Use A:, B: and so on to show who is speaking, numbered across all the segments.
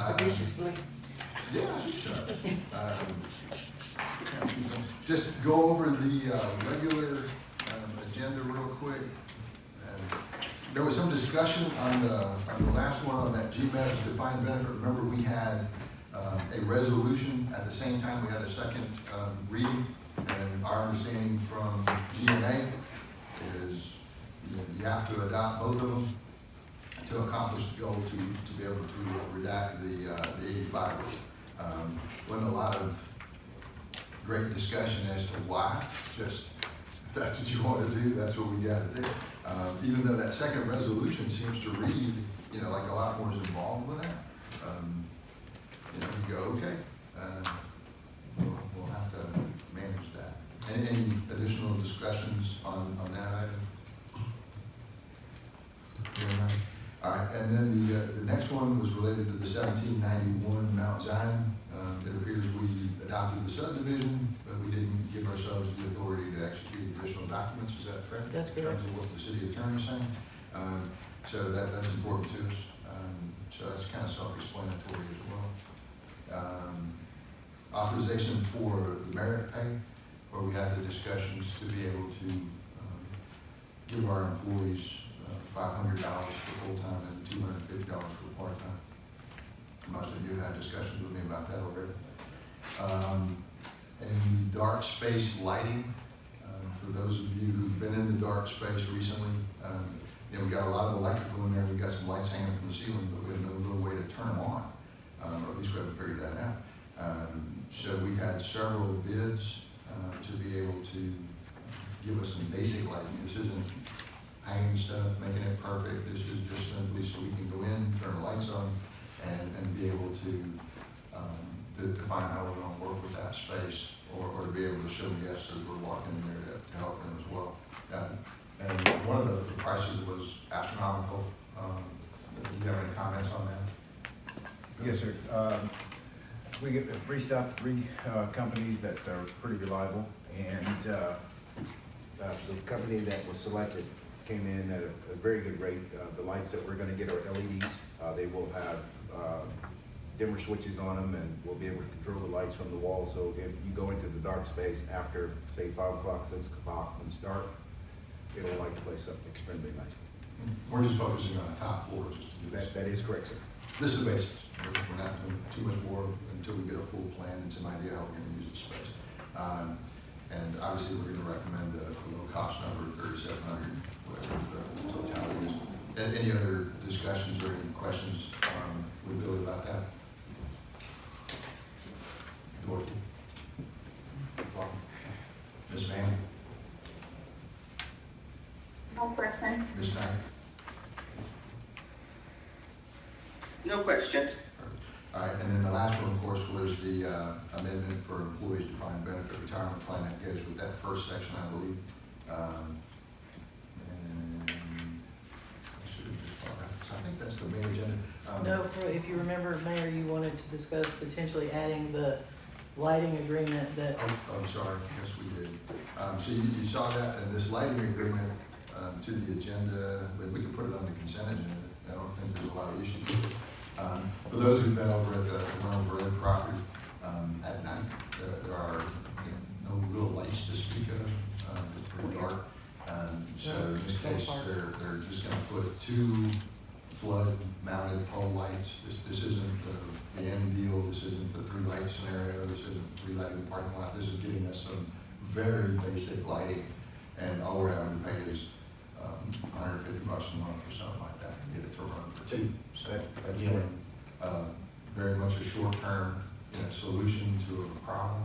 A: Expeditiously.
B: Yeah, I think so. Just go over the regular agenda real quick. There was some discussion on the last one on that GMES defined benefit. Remember, we had a resolution at the same time we had a second reading, and our understanding from GMA is you have to adopt both of them to accomplish the goal to be able to redact the 85. Wasn't a lot of great discussion as to why. Just if that's what you want to do, that's what we got to do. Even though that second resolution seems to read, like a lot more is involved with that. You go, okay, we'll have to manage that. Any additional discussions on that item? All right, and then the next one was related to the 1791 Mount Zion. It appears we adopted the subdivision, but we didn't give ourselves the authority to execute additional documents. Is that correct?
A: That's correct.
B: In terms of what the city attorney is saying. So that's important to us. So that's kind of self-explanatory as well. Authorization for the merit pay, where we had the discussions to be able to give our employees $500 for full-time and $250 for part-time. Most of you had discussions with me about that already. And dark space lighting, for those of you who've been in the dark space recently, we got a lot of electrical in there. We got some lights hanging from the ceiling, but we have no real way to turn them on, or at least we haven't figured that out. So we had several bids to be able to give us some basic lighting. This isn't hanging stuff, making it perfect. This is just simply so we can go in, turn the lights on, and be able to define how we're going to work with that space, or to be able to show guests as we're walking in there to help them as well. And one of the prices was astronomical. Do you have any comments on that?
C: Yes, sir. We reached out to 3 companies that are pretty reliable, and the company that was selected came in at a very good rate. The lights that we're going to get are LEDs. They will have dimmer switches on them, and we'll be able to control the lights from the wall. So if you go into the dark space after, say, 5 o'clock, 6 o'clock, when it's dark, it'll light the place up extremely nicely.
B: We're just focusing on the top floor. Just to do this.
C: That is correct, sir.
B: This is the basics. We're not doing too much more until we get a full plan and some idea how we're going to use the space. And obviously, we're going to recommend a low-cost number of 3,700, whatever the totality is. And any other discussions or any questions with Billy about that? Dorothy? Ms. Van?
D: No question.
B: Ms. Knight?
E: No questions.
B: All right, and then the last one, of course, was the amendment for employees defined benefit retirement plan that goes with that first section, I believe. And I should have just thought that, so I think that's the main agenda.
A: No, if you remember, Mayor, you wanted to discuss potentially adding the lighting agreement that,
B: I'm sorry, yes, we did. So you saw that, and this lighting agreement to the agenda, but we can put it on the consent agenda. I don't think there's a lot of issues with it. For those who've been over at the Morrow property at night, there are no real lights to speak of. It's pretty dark. So in this case, they're just going to put 2 flood-mounted pole lights. This isn't the end deal. This isn't the 3-light scenario. This isn't 3 lighting the parking lot. This is getting us some very basic lighting, and all we're having to pay is $150 a month or something like that to get it to run for 2. So that's very much a short-term solution to a problem.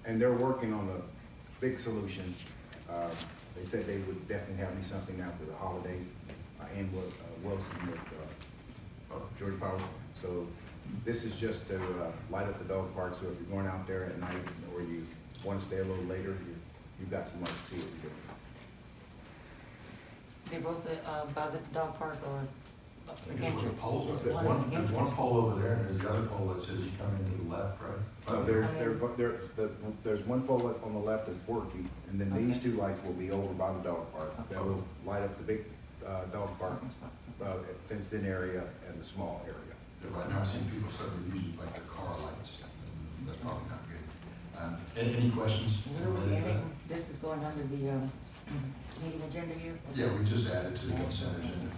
C: And they're working on a big solution. They said they would definitely have me something after the holidays, and with Wilson with George Power. So this is just to light up the dog park. So if you're going out there at night, or you want to stay a little later, you've got some light to see what you're doing.
F: They both by the dog park or
B: I think it's where the poles are. There's one pole over there, and there's the other pole that says you come in to the left, right?
C: No, there's one pole on the left that's working, and then these 2 lights will be over by the dog park. That will light up the big dog park, fenced-in area, and the small area.
B: Right. But now I've seen people starting to use like their car lights, and that's probably not good. Any questions?
F: What are we adding? This is going under the, meeting agenda here?
B: Yeah, we just added to the consent agenda.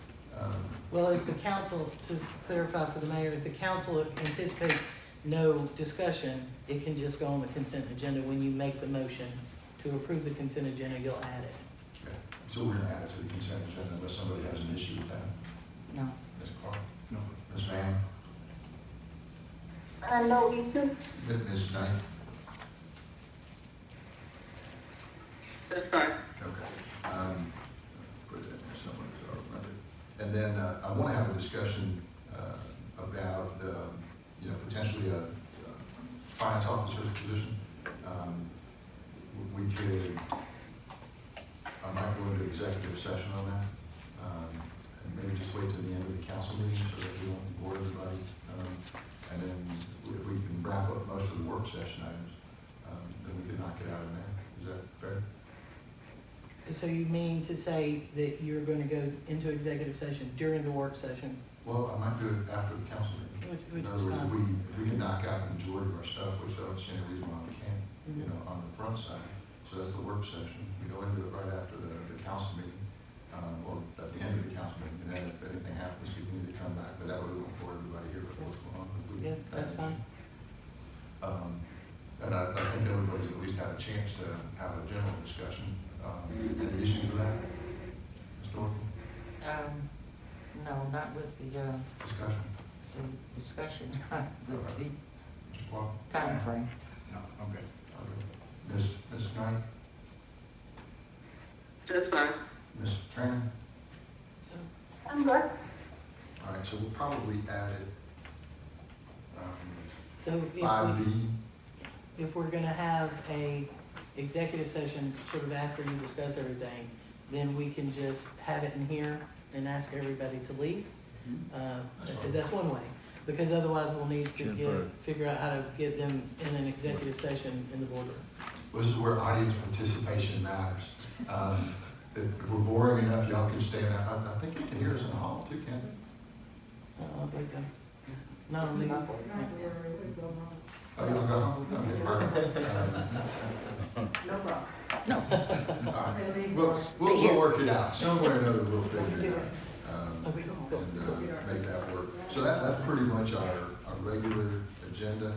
A: Well, if the council, to clarify for the mayor, if the council anticipates no discussion, it can just go on the consent agenda. When you make the motion to approve the consent agenda, you'll add it.
B: Okay. So we're gonna add it to the consent agenda unless somebody has an issue with that.
F: No.
B: Ms. Clark?
C: No.
B: Ms. Van?
D: No issue.
B: Ms. Knight?
E: That's fine.
B: Okay. Put it in there somewhere so I remember. And then I want to have a discussion about, potentially a finance officer's position. We could, I might go into executive session on that. And maybe just wait till the end of the council meeting so that we don't bore everybody. And then if we can wrap up most of the work session items, then we could knock it out in there. Is that fair?
A: So you mean to say that you're going to go into executive session during the work session?
B: Well, I might do it after the council meeting.
A: Which
B: In
A: is
B: other words, if
A: fine.
B: we can knock out the majority of our stuff, which I don't see any reason why we can't,
A: Mhm.
B: on the front side. So that's the work session. We go into it right after the council meeting, or at the end of the council meeting. And then if anything happens, we can either come back, but that way we won't bore everybody here with what's going on.
A: Yes, that's fine.
B: And I think everybody at least had a chance to have a general discussion. Any issues with that? Mr. Orton?
F: No, not with the
B: Discussion?
F: discussion, with the
B: Mr. Clark?
F: timeframe.
C: No, okay.
B: Ms. Knight?
E: That's fine.
B: Ms. Tran?
A: So,
D: I'm good.
B: All right, so we'll probably add it,
A: so
B: five
A: if
B: B.
A: we're going to have a executive session sort of after you discuss everything, then we can just have it in here and ask everybody to leave. That's one way, because otherwise we'll need to figure out how to get them in an executive session in the boardroom.
B: This is where audience participation matters. If we're boring enough, y'all can stay in. I think you can hear us in the hall too, can't you?
A: Not on these.
B: Oh, y'all go home? Okay, perfect.
F: No problem.
B: All right. We'll work it out. Somewhere or another, we'll figure it out. And make that work. So that's pretty much our regular agenda.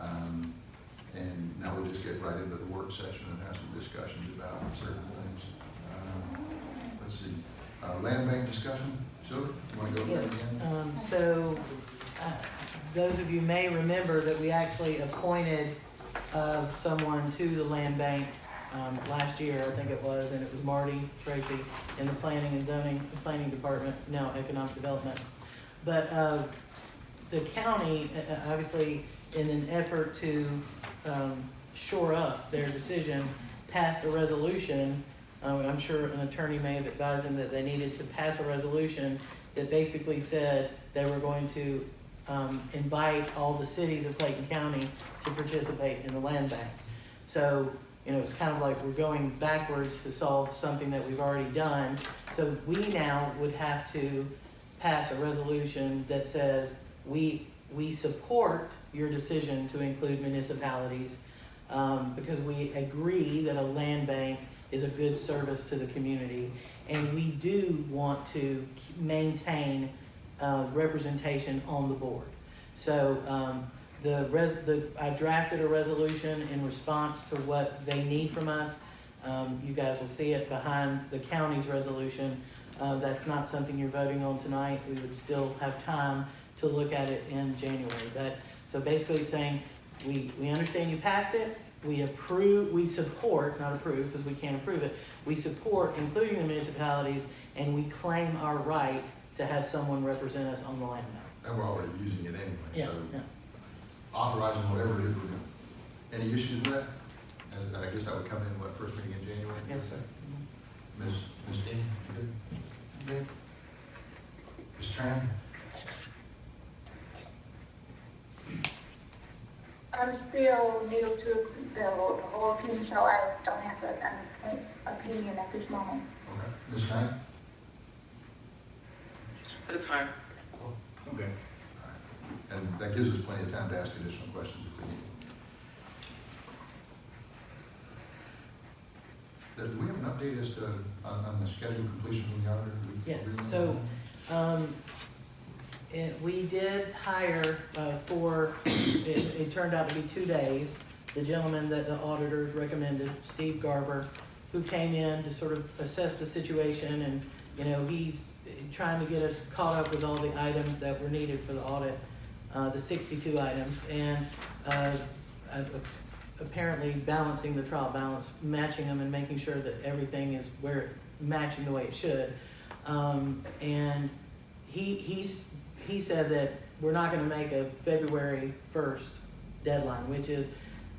B: And now we'll just get right into the work session and have some discussions about certain things. Let's see, land bank discussion. Sylvia, you want to go over that
A: Yes,
B: again?
A: so, those of you may remember that we actually appointed, someone to the land bank, last year, I think it was, and it was Marty Tracy in the planning and zoning, the planning department, now economic development. But, the county, obviously, in an effort to, shore up their decision, passed a resolution. I'm sure an attorney may have advised them that they needed to pass a resolution that basically said they were going to invite all the cities of Clayton County to participate in the land bank. So, it's kind of like we're going backwards to solve something that we've already done. So we now would have to pass a resolution that says we support your decision to include municipalities because we agree that a land bank is a good service to the community. And we do want to maintain representation on the board. So I drafted a resolution in response to what they need from us. You guys will see it behind the county's resolution. That's not something you're voting on tonight. We would still have time to look at it in January. So basically it's saying, we understand you passed it, we approve, we support, not approve, because we can't approve it, we support including the municipalities, and we claim our right to have someone represent us on the land map.
B: And we're already using it anyway,
A: Yeah,
B: so
A: yeah.
B: authorizing whatever it is we're doing. Any issues with that? And I guess that would come in, first meeting in January?
A: Yes, sir.
B: Ms. Dean, you good?
F: Good.
B: Ms. Tran?
D: I'm still new to the whole thing, so I don't have an opinion at this moment.
B: Okay. Ms. Knight?
E: That's fine.
C: Okay.
B: And And that gives us plenty of time to ask additional questions if we need. Do we have an update as to, on the scheduled completion from the auditor?
A: Yes, so, we did hire, it turned out to be 2 days, the gentleman that the auditors recommended, Steve Garber, who came in to sort of assess the situation, and, you know, he's trying to get us caught up with all the items that were needed for the audit, the 62 items, and apparently balancing the trial balance, matching them and making sure that everything is matching the way it should. And he said that we're not gonna make a February 1st deadline, which is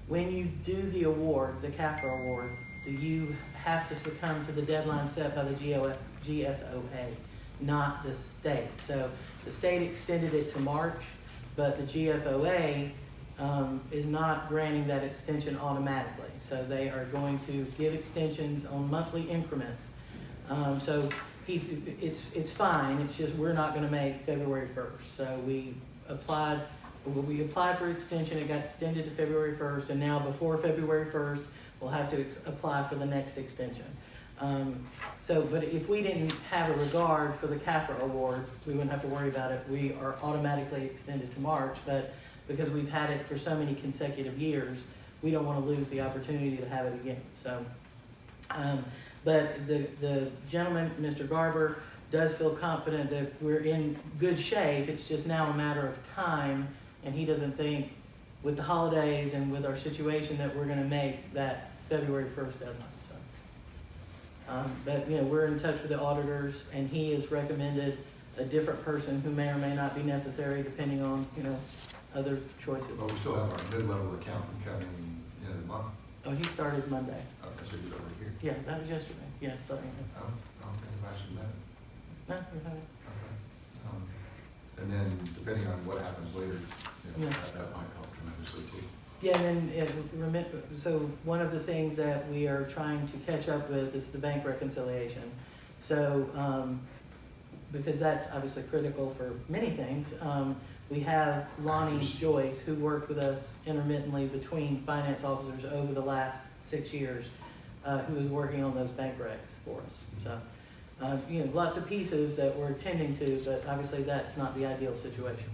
A: when you do the award, the CAFRA award, you have to succumb to the deadline set by the GFOA, not the state. So the state extended it to March, but the GFOA is not granting that extension automatically. So they are going to give extensions on monthly increments. So it's fine, it's just we're not gonna make February 1st. So we applied for extension, it got extended to February 1st, and now before February 1st, we'll have to apply for the next extension. But if we didn't have a regard for the CAFRA award, we wouldn't have to worry about it. We are automatically extended to March, but because we've had it for so many consecutive years, we don't want to lose the opportunity to have it again. So, but the gentleman, Mr. Garber, does feel confident that we're in good shape. It's just now a matter of time, and he doesn't think with the holidays and with our situation that we're going to make that February 1st deadline. So, but you know, we're in touch with the auditors, and he has recommended a different person who may or may not be necessary depending on, you know, other choices.
B: Well, we still have our mid-level accountant coming in the month.
A: Oh, he started Monday.
B: Okay, so he's over here.
A: Yeah, that was yesterday. Yes, sorry.
B: I don't think I've actually met him.
A: No, you're fine.
B: Okay. And then depending on what happens later, you know,
A: Yeah.
B: that might help tremendously too.
A: Yeah, and then, so one of the things that we are trying to catch up with is the bank reconciliation. So, because that's obviously critical for many things, we have Lonnie Joyce, who worked with us intermittently between finance officers over the last 6 years, who is working on those bank recs for us. So, you know, lots of pieces that we're attending to, but obviously that's not the ideal situation.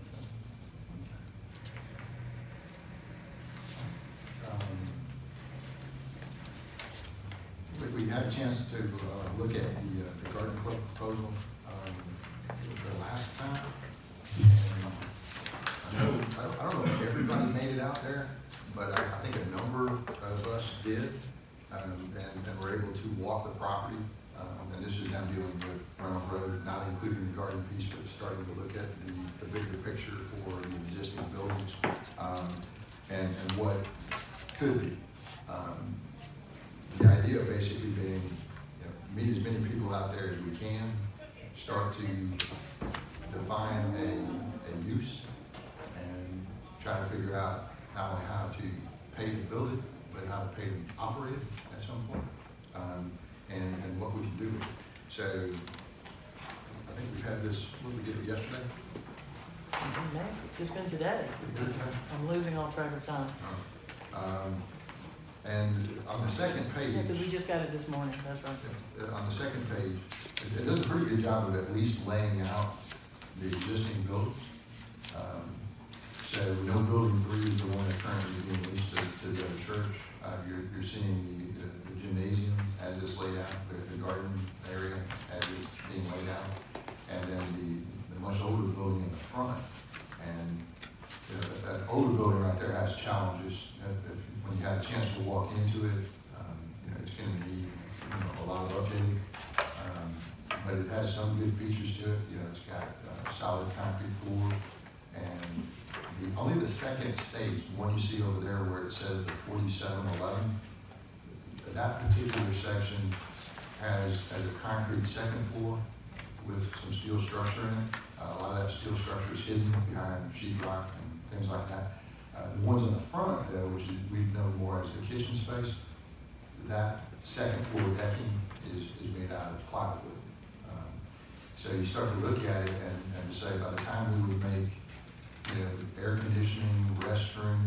B: We had a chance to look at the garden club proposal the last time. And I don't know if everybody made it out there, but I think a number of us did, and were able to walk the property. And this is now dealing with Reynolds Road, not including the garden piece, but starting to look at the bigger picture for the existing buildings, and what could be. The idea basically being, you know, meet as many people out there as we can, start to define a use, and try to figure out not only how to pay to build it, but how to pay to operate it at some point, and what we can do with it. So I think we've had this, what did we get yesterday?
A: Just been today. I'm losing all track of time.
B: And on the second page.
A: Yeah, because we just got it this morning, that's right.
B: On the second page, it does a pretty good job of at least laying out the existing buildings. So no building 3 is the one that currently is being leased to the other church. You're seeing the gymnasium as it's laid out, the garden area as it's being laid out, and then the much older building in the front. And you know, that older building right there has challenges. When you have a chance to walk into it, you know, it's going to need, you know, a lot of updating, but it has some good features to it. You know, it's got solid concrete floor, and only the second stage, the one you see over there where it says the 4711, that particular section has a concrete second floor with some steel structure in it. A lot of that steel structure is hidden behind sheetrock and things like that. The ones in the front, though, which we know more as the kitchen space, that second floor decking is made out of plywood. So you start to look at it and say by the time we would make, you know, conditioning, restroom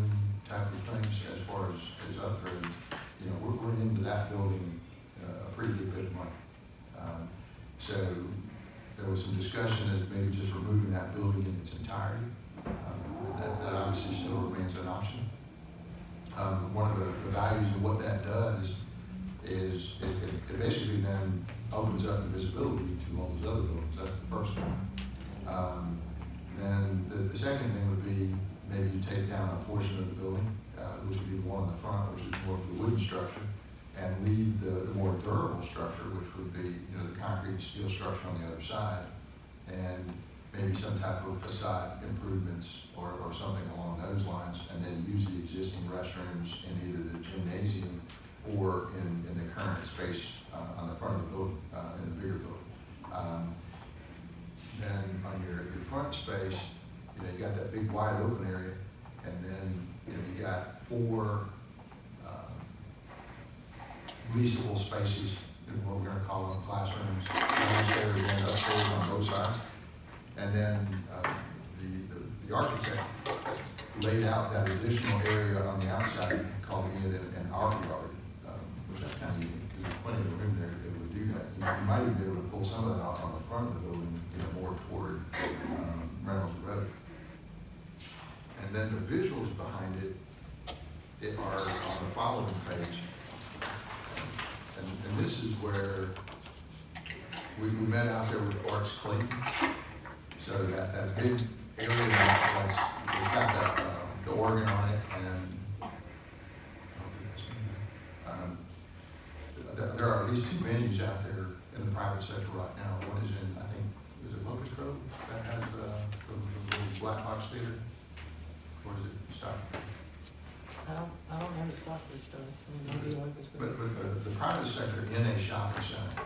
B: type of things as far as upgrades. You know, we're into that building a pretty good bit of money. So there was some discussion that maybe just removing that building in its entirety. That obviously still remains an option. One of the values of what that does is it basically then opens up the visibility to all those other buildings. That's the first thing. Then the second thing would be maybe you take down a portion of the building, which would be the one in the front, which is more of the wooden structure, and leave the more durable structure, which would be, you know, the concrete and steel structure on the other side, and maybe some type of facade improvements or something along those lines, and then use the existing restrooms in either the gymnasium or in the current space on the front of the building, in the bigger building. Then on your front space, you know, you got that big wide open area, and then, you know, you got 4 leasable spaces, what we're gonna call them classrooms, downstairs and upstairs on both sides. And then the architect laid out that additional area on the outside, calling it an art yard, which is kind of unique, because there's plenty of room there to be able to do that. You might even be able to pull some of that off on the front of the building, you know, more toward Reynolds Road. And then the visuals behind it are on the following page. And this is where we met out there with Arts Clayton. So that big area that's it's got the organ on it, and there are at least 2 venues out there in the private sector right now. One is in, I think, is it Locust Grove that has the little black box theater, or is it Stockton?
A: I don't know if Stockbridge does. Maybe Locust Grove.
B: But the private sector in a shopping center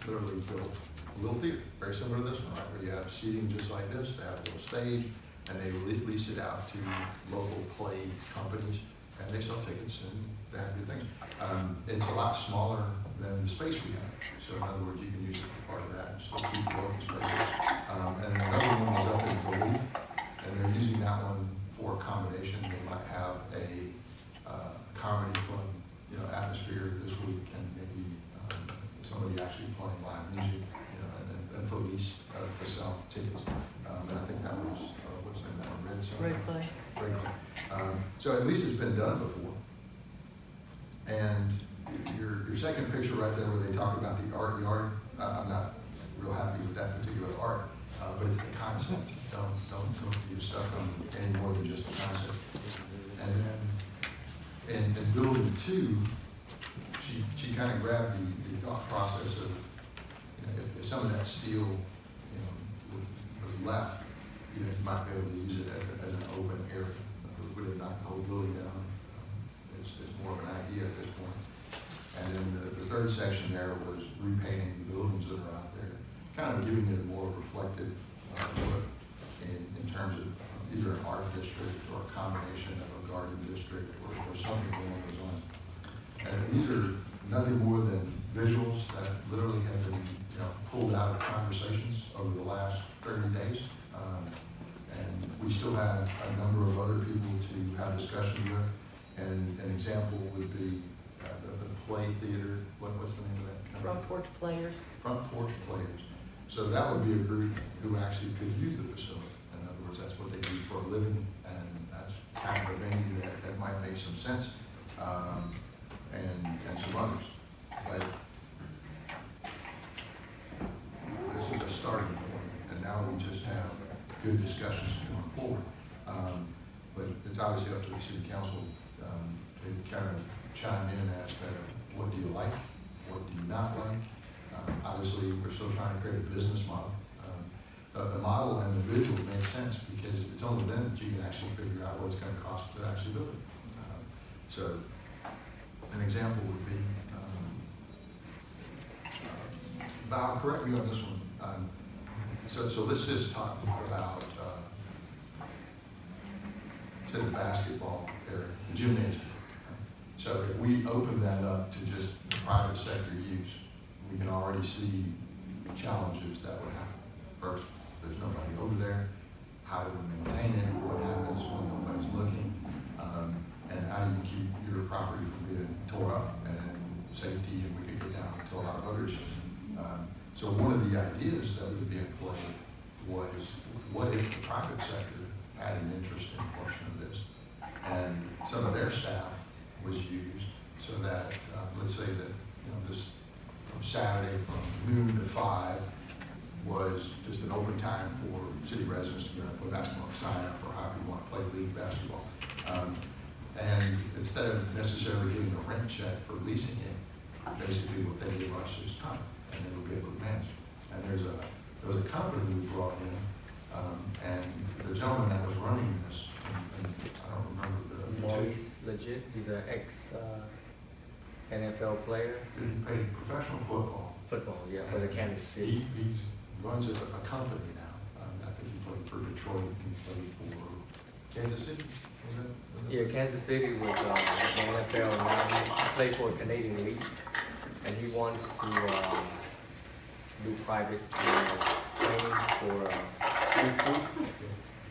B: literally built a little theater, very similar to this one, right, where you have seating just like this, they have a little stage, and they lease it out to local play companies, and they sell tickets, and they have good things. It's a lot smaller than the space we have, so in other words, you can use it for part of that and still keep the open space. And another one is up in Duluth, and they're using that one for accommodation. They might have a comedy club, you know, atmosphere this week, and maybe somebody actually playing live music, you know, and for lease to sell tickets. And I think that was what's the name of that one?
A: Red Clay.
B: Red Clay. So at least it's been done before. And your second picture right there, where they talk about the art yard, I'm not real happy with that particular art, but it's the concept. Don't get stuck on any more than just the concept. And then in building 2, she kind of grabbed the thought process of, you know, if some of that steel, you know, was left, you know, you might be able to use it as an open area. We didn't knock the whole building down. It's more of an idea at this point. And then the third section there was repainting the buildings that are out there, kind of giving it a more reflective look in terms of either an art district or a combination of a garden district or something along those lines. And these are nothing more than visuals that literally have been, you know, pulled out of conversations over the last 30 days. And we still have a number of other people to have discussions with. And an example would be the play theater. What's the name of that?
A: Front Porch Players.
B: Front Porch Players. So that would be a group who actually could use the facility. In other words, that's what they do for a living, and that's kind of a venue that might make some sense, and some others. But this is a starting point, and now we just have good discussions going forward. But it's obviously up to the city council to kind of chime in as to what do you like, what do you not like. Obviously, we're still trying to create a business model. The model and the visual make sense because it's only then that you can actually figure out what it's going to cost to actually build it. So an example would be, Val, correct me on this one. So let's just talk about, say, the basketball area, the gymnasium. So if we open that up to just the private sector use, we can already see challenges that would happen. First, there's nobody over there. How do we maintain it? What happens when nobody's So one of the ideas that would be in play was, what if the private sector had an interest in a portion of this? And some of their staff was used so that, let's say that, this Saturday from noon to 5 was just an open time for city residents to play basketball, sign up, or however you want to play league basketball. And instead of necessarily getting a rent check for leasing it, basically what they give us is time, and they will be able to manage. And there was a company we brought in, and the gentleman that was running this, and I don't remember the
G: Maurice Legit, he's an ex NFL player,
B: He played professional football.
G: yeah, for the Kansas City.
B: He runs a company now. I think he played for Detroit. He played for Kansas City. Was it?
G: Yeah, Kansas City was the NFL, and now he played for a Canadian league, and he wants to do private training for youth group.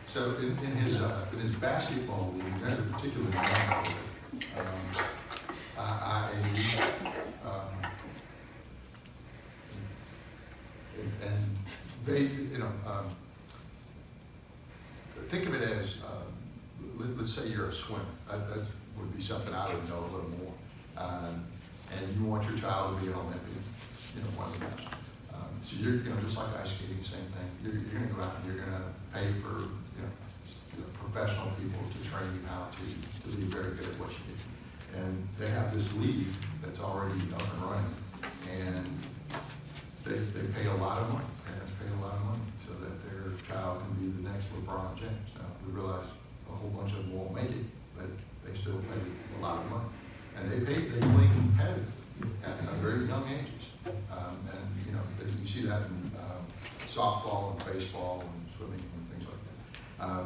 B: So in his basketball league, there's a particular name for it. And they, think of it as, let's say you're a swimmer. That would be something I would know a little more. And you want your child to be an Olympian, one of the best. So you're, just like ice skating, same thing. You're going to go out and you're going to pay for, professional people to train you how to be very good at what you do. And they have this league that's already up and running, and they pay a lot of money. Parents pay a lot of money so that their child can be the next LeBron James. Now, we realize a whole bunch of them won't make it, but they still pay a lot of money. And they play competitively at very young ages. You see that in softball and baseball and swimming and things like that.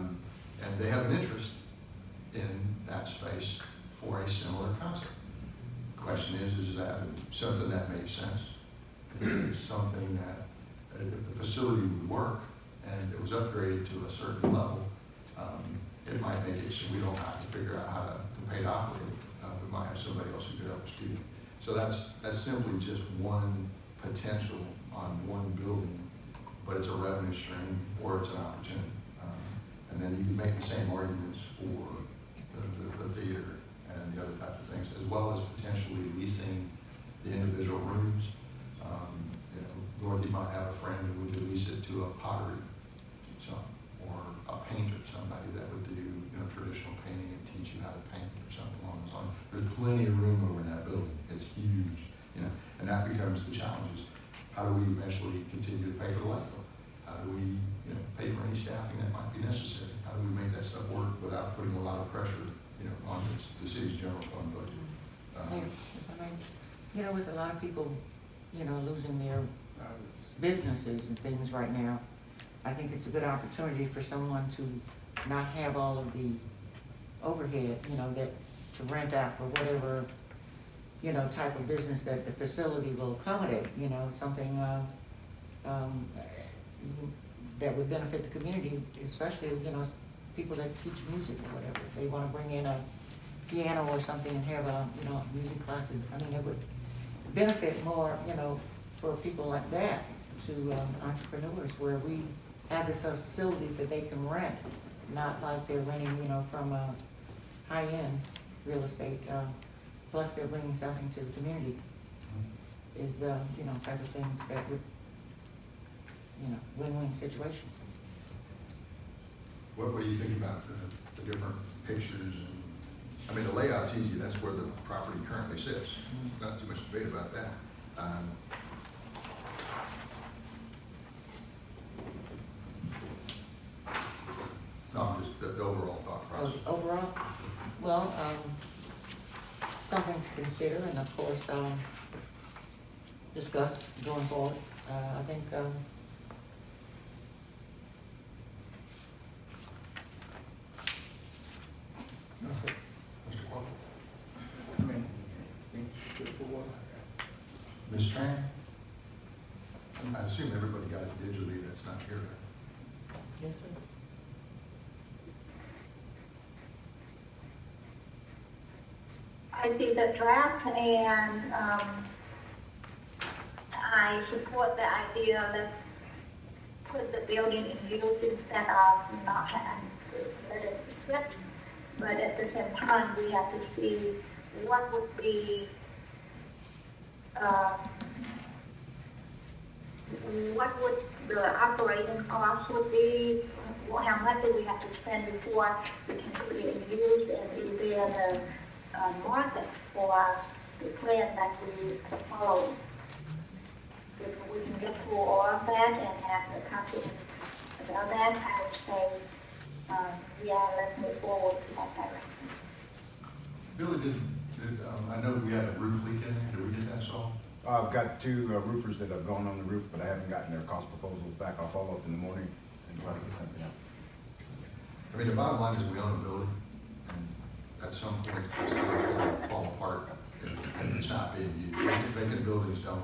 B: And they have an interest in that space for a similar concept. The question is that something that makes sense? Is it something that, if the facility would work and it was upgraded to a certain level, it might make it so we don't have to figure out how to pay to operate it. We might have somebody else who could help us do it. So that's simply just one potential on one building, but it's a revenue stream or it's an opportunity. And then you can make the same arguments for the theater and the other types of things, as well as potentially leasing the individual rooms. Dorothy might have a friend who would lease it to a pottery shop or a painter, somebody that would do traditional painting and teach you how to paint or something along those lines. There's plenty of room over in that building. It's huge, and that becomes the challenge. How do we eventually continue to pay for the light bill? How do we pay for any staffing that might be necessary? How do we make that stuff work without putting a lot of pressure on the city's general fund budget?
F: With a lot of people, losing their businesses and things right now, I think it's a good opportunity for someone to not have all of the overhead, that to rent out or whatever, type of business that the facility will accommodate, something that would benefit the community, especially, people that teach music or whatever. If they want to bring in a piano or something and have music classes, it would benefit more, for people like that to entrepreneurs, where we have the facility that they can rent, not like they're renting, from a high-end real estate, plus they're bringing something to the community, is, type of things that would, win-win situation.
B: What do you think about the different pictures? And the layout's easy. That's where the property currently sits. Not too much debate about that. No, just the overall thought process.
F: Overall, well, something to consider, and of course, discuss going forward. I think, that's it.
B: Mr. Quayle? Ms. Tran? I assume everybody got it digitally that's not here.
A: Yes, sir.
D: I see the draft, and I support the idea, let's put the building in use instead of not having to let it sit. But at the same time, we have to see what would be, what would the operating cost would be, how much do we have to spend before we can put it in use, and is there the market for the plan that we follow? If we can get through all of that and have the confidence about that, I would say, yeah, let's move forward to that direction.
B: Billy, I know we had a roof leak in there, did we get that solved?
C: I've got two roofers that have gone on the roof, but I haven't gotten their cost proposals back. I'll follow up in the morning and try to get something out.
B: I mean, the bottom line is we own a building, and at some point, this thing's gonna fall apart if it's not being used. Vacant buildings don't,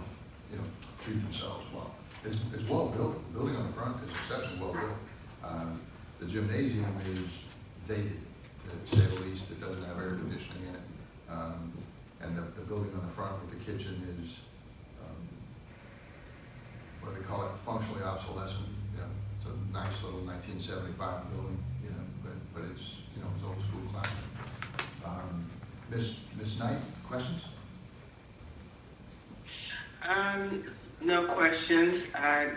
B: treat themselves well. It's well built, the building on the front is exceptionally well built. The gymnasium is dated, to say the least. It doesn't have air conditioning in it. And the building on the front with the kitchen is, what do they call it, functionally obsolescent. It's a nice little 1975 building, but it's, it's old school classroom. Miss Knight, questions?
E: No questions. I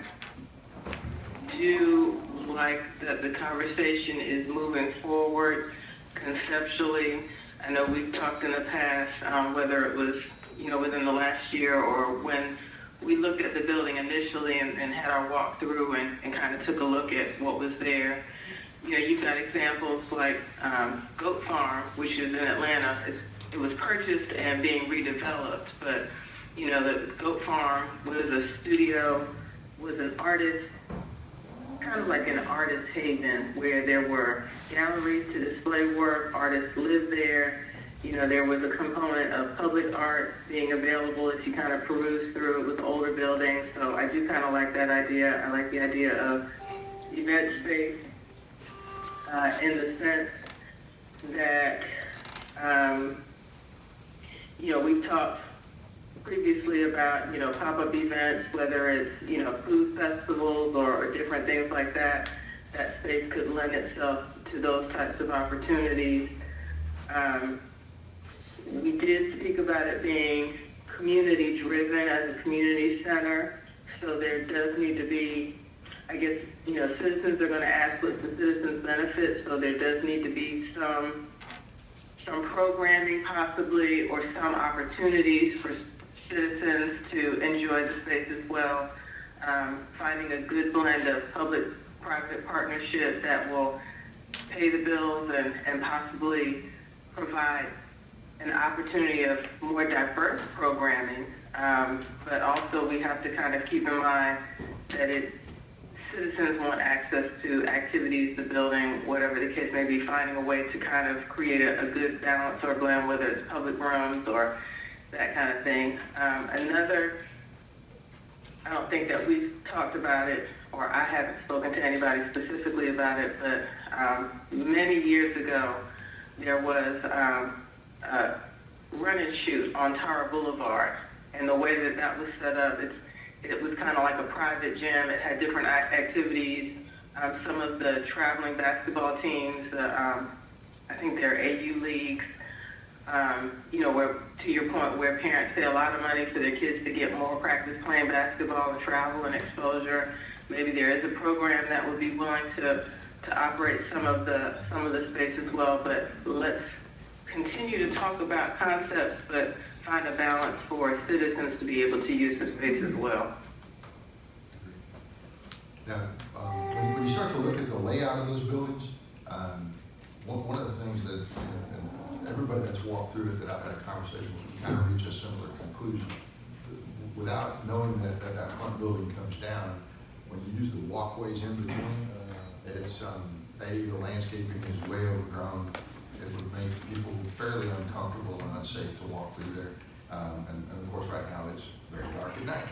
E: do like that the conversation is moving forward conceptually. I know we've talked in the past, whether it was, within the last year or when we looked at the building initially and had our walk through and kind of took a look at what was there. You've got examples like Goat Farm, which is in Atlanta. It was purchased and being redeveloped, but the Goat Farm was a studio, was an artist, kind of like an artist haven where there were galleries to display work, artists lived there. There was a component of public art being available if you kind of peruse through it with older buildings. So I do kind of like that idea. I like the idea of event space in the sense that, we've talked previously about, pop-up events, whether it's, food festivals or different things like that. That space could lend itself to those types of opportunities. We did speak about it being community-driven as a community center, so there does need to be, I guess, citizens are going to ask what's the citizens' benefit, so there does need to be some programming possibly or some opportunities for citizens to enjoy the space as well. Finding a good blend of public-private partnership that will pay the bills and possibly provide an opportunity of more diverse programming. But also we have to kind of keep in mind that citizens want access to activities, the building, whatever the case may be, finding a way to kind of create a good balance or blend, whether it's public rooms or that kind of thing. Another, I don't think that we've talked about it, or I haven't spoken to anybody specifically about it, but many years ago, there was a run and shoot on Tower Boulevard. And the way that was set up, it was kind of like a private gym. It had different activities. Some of the traveling basketball teams, I think they're AU leagues, where, to your point, where parents pay a lot of money for their kids to get more practice playing basketball and travel and exposure. Maybe there is a program that would be willing to operate some of the space as well. But let's continue to talk about concepts, but find a balance for citizens to be able to use the space as well.
B: Now, when you start to look at the layout of those buildings, one of the things that, and everybody that's walked through it that I've had a conversation with, we kind of reach a similar conclusion. Without knowing that front building comes down, when you use the walkways in between, it's, the landscaping is way overgrown. It would make people fairly uncomfortable and unsafe to walk through there. And of course, right now, it's very dark at night.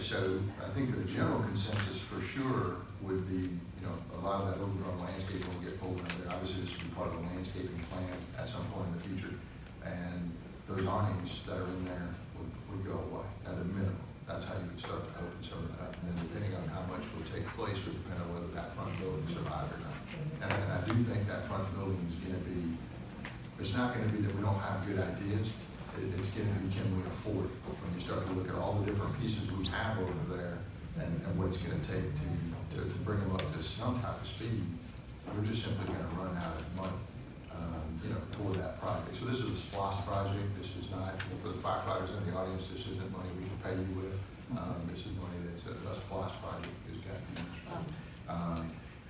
B: So I think the general consensus for sure would be, a lot of that overgrown landscape will get pulled out of there. Obviously, this should be part of the landscaping plan at some point in the future. And those awnings that are in there would go away at a minimum. That's how you can start to open some of that up. And then depending on how much will take place would depend on whether that front building survives or not. And I do think that front building is gonna be, it's not gonna be that we don't have good ideas. It's gonna be, can we afford it? When you start to look at all the different pieces we have over there and what it's gonna take to bring them up to some type of speed, we're just simply gonna run out of money, for that project. So this is a SPOS project. This is not, for the firefighters in the audience, this isn't money we can pay you with. This is money that's a SPOS project is got to be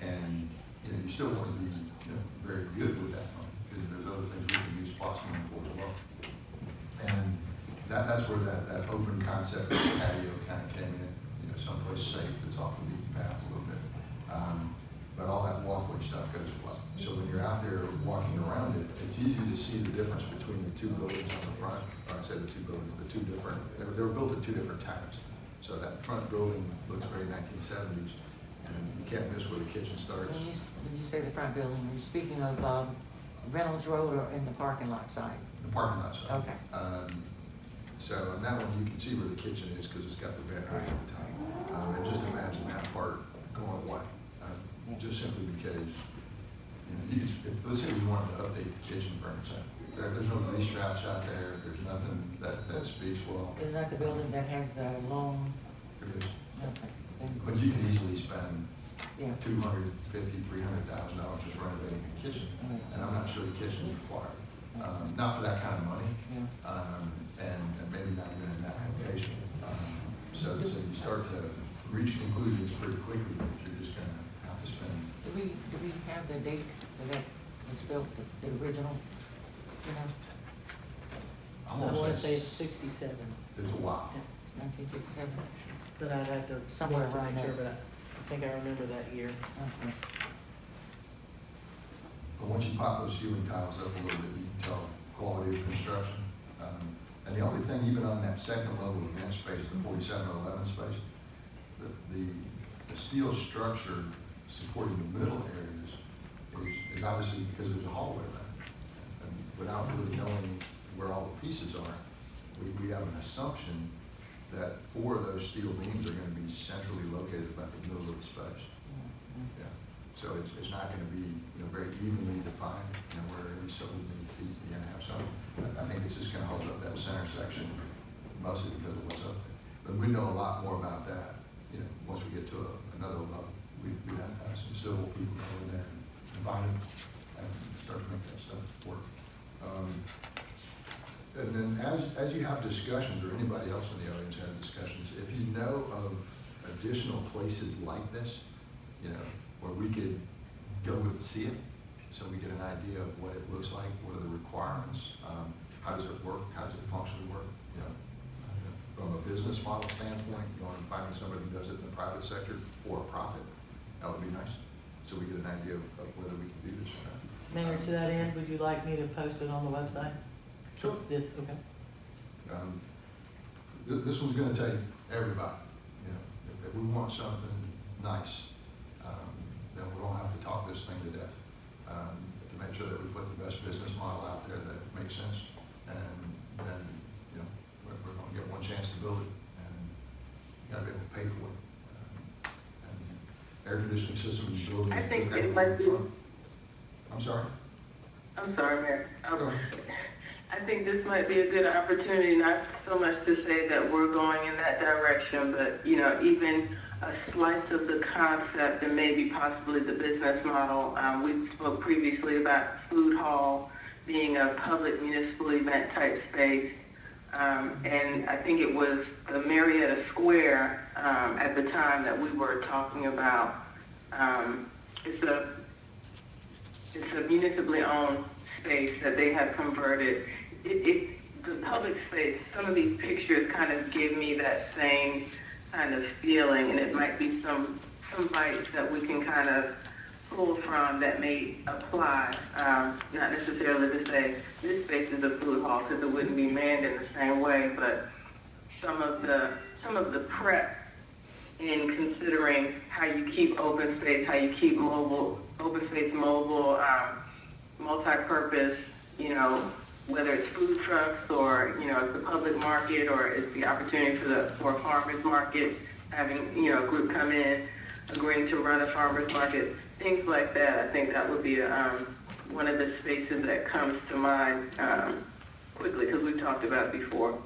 B: and you still want to be very good with that money because there's other things we can use SPOS money for as well. And that's where that open concept patio kind of came in, someplace safe that's off the beaten path a little bit. But all that walkway stuff goes away. So when you're out there walking around it, it's easy to see the difference between the two buildings on the front. Or I'd say the two buildings, they were built at two different times. So that front building looks very 1970s, and you can't miss where the kitchen starts.
F: When you say the front building, are you speaking of Reynolds Road or in the parking lot side?
B: The parking lot side.
F: Okay.
B: So on that one, you can see where the kitchen is because it's got the vent right at the top. And just imagine that part going away, just simply because, let's say we wanted to update the kitchen furniture. There's no grease traps out there. There's nothing that speaks well.
F: Is that the building that has the long?
B: It is.
F: Okay.
B: But you can easily spend
F: Yeah.
B: $250,000, $300,000 just renovating a kitchen, and I'm not sure the kitchen is required. Not for that kind of money, and maybe not even in that location. So you start to reach conclusions pretty quickly that you're just going to have to spend.
F: Do we have the date that was built, the original,
A: I want to say it's 67,
B: It's a while.
F: 1967?
A: but I'd have to.
F: Somewhere
A: look to
F: around
A: make sure,
F: there.
A: But I think I remember that year.
F: Okay.
B: But once you pop those ceiling tiles up a little bit, you can tell quality of construction. And the only thing, even on that second level of event space, the 4711 space, the steel structure supporting the middle areas is obviously because there's a hallway there. And without really knowing where all the pieces are, we have an assumption that 4 of those steel beams are going to be centrally located about the middle of the space. Yeah. So it's not going to be very evenly defined, where every so many feet you're going to have some. I think it's just going to hold up that center section, mostly because of what's up there. But we know a lot more about that. Once we get to another level, we have to have some civil people go in there and find it and start to make that stuff work. And then as you have discussions, or anybody else in the audience has discussions, if you know of additional places like this, where we could go and see it, so we get an idea of what it looks like, what are the requirements, how does it work, how does it functionally work, from a business model standpoint, finding somebody who does it in the private sector for a profit, that would be nice. So we get an idea of whether we can do this or not.
A: Mayor, to that end, would you like me to post it on the website?
B: Sure.
A: Okay.
B: This one's gonna take everybody, if we want something nice, then we don't have to talk this thing to death. To make sure that we put the best business model out there that makes sense, and then, we're gonna get one chance to build it, and you gotta be able to pay for it. And air conditioning system in the building.
E: I think it might be.
B: I'm sorry?
E: I'm sorry, Mayor.
B: Go ahead.
E: I think this might be a good opportunity, not so much to say that we're going in that direction, but, even a slice of the concept and maybe possibly the business model. We spoke previously about food hall being a public municipal event type space. And I think it was the Marietta Square at the time that we were talking about. It's a municipally owned space that they have converted. The public space, some of these pictures kind of give me that same kind of feeling, and it might be some bites that we can kind of pull from that may apply, not necessarily to say this space is a food hall because it wouldn't be manned in the same way, but some of the prep in considering how you keep open space, how you keep open space mobile, multi-purpose, whether it's food trucks or, it's the public market or it's the opportunity for a farmer's market, having, a group come in, agreeing to run a farmer's market, things like that. I think that would be one of the spaces that comes to mind quickly because we've talked about it before.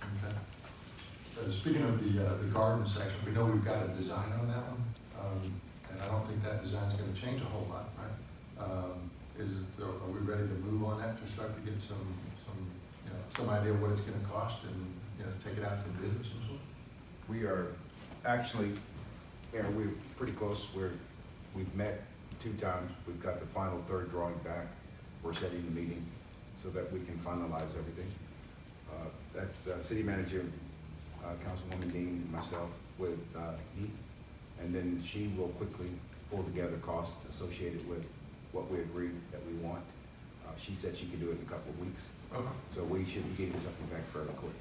B: Okay. Speaking of the garden section, we know we've got a design on that one, and I don't think that design's gonna change a whole lot, right? Are we ready to move on that to start to get some idea of what it's gonna cost and, take it out to bid of some sort?
C: We are actually, we're pretty close. We've met 2 times. We've got the final third drawing back. We're setting the meeting so that we can finalize everything. That's City Manager, Councilwoman Dean, myself with Heath. And then she will quickly pull together costs associated with what we agreed that we want. She said she could do it in a couple of weeks.
B: Okay.
C: So we should be getting something back fairly quick.